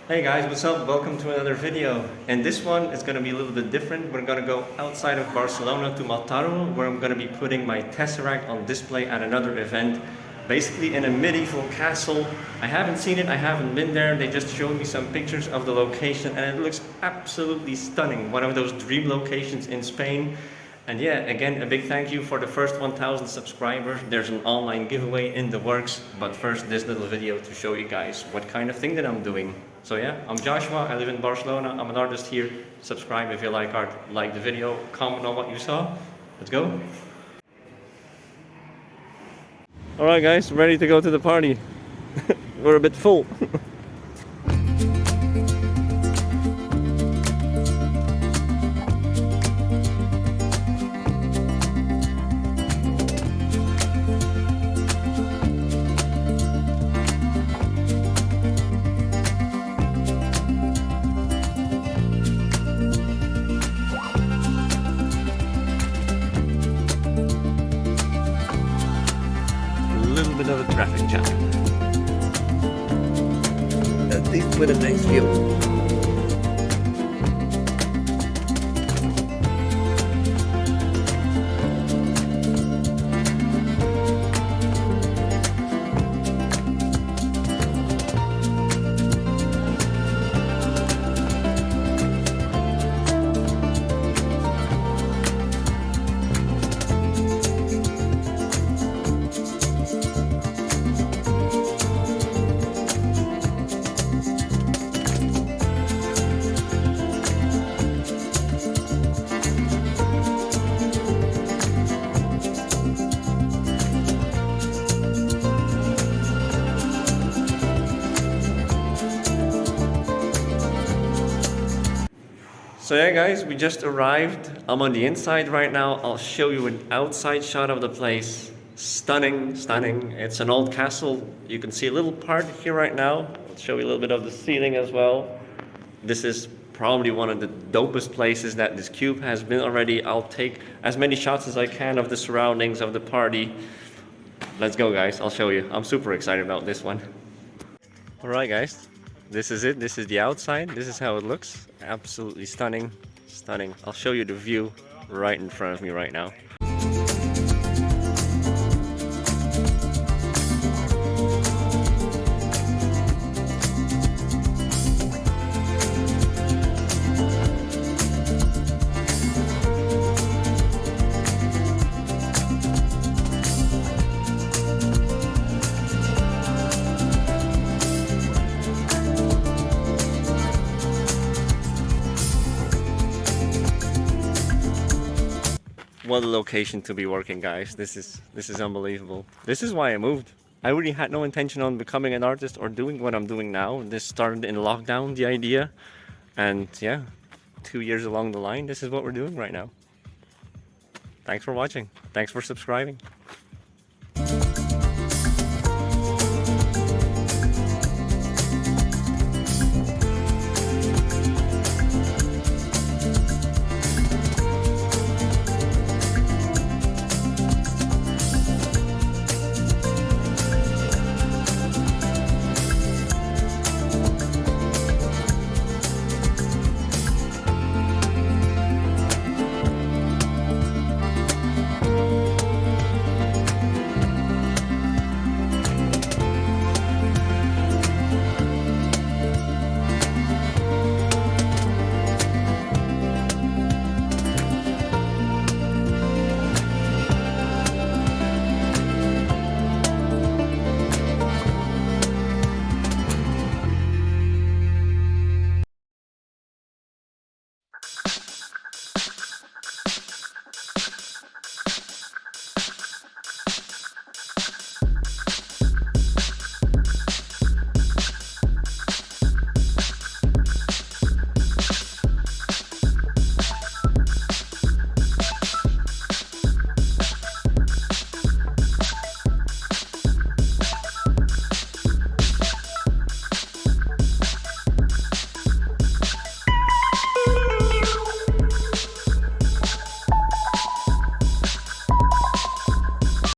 Hey guys, what's up? Welcome to another video. And this one is going to be a little bit different. We're going to go outside of Barcelona to Mataro, where I'm going to be putting my Tesseract on display at another event. Basically in a medieval castle. I haven't seen it, I haven't been there. They just showed me some pictures of the location and it looks absolutely stunning. One of those dream locations in Spain. And yeah, again, a big thank you for the first 1,000 subscribers. There's an online giveaway in the works. But first, this little video to show you guys what kind of thing that I'm doing. So yeah, I'm Joshua, I live in Barcelona. I'm an artist here. Subscribe if you like art, like the video, comment on what you saw. Let's go. Alright guys, ready to go to the party. We're a bit full. Bit of a traffic jam. At least with a nice view. So yeah guys, we just arrived. I'm on the inside right now. I'll show you an outside shot of the place. Stunning, stunning. It's an old castle. You can see a little part here right now. I'll show you a little bit of the ceiling as well. This is probably one of the dopest places that this cube has been already. I'll take as many shots as I can of the surroundings of the party. Let's go guys, I'll show you. I'm super excited about this one. Alright guys. This is it. This is the outside. This is how it looks. Absolutely stunning. Stunning. I'll show you the view right in front of me right now. What a location to be working, guys. This is unbelievable. This is why I moved. I really had no intention on becoming an artist or doing what I'm doing now. This started in lockdown, the idea. And yeah, 2 years along the line, this is what we're doing right now. Thanks for watching. Thanks for subscribing.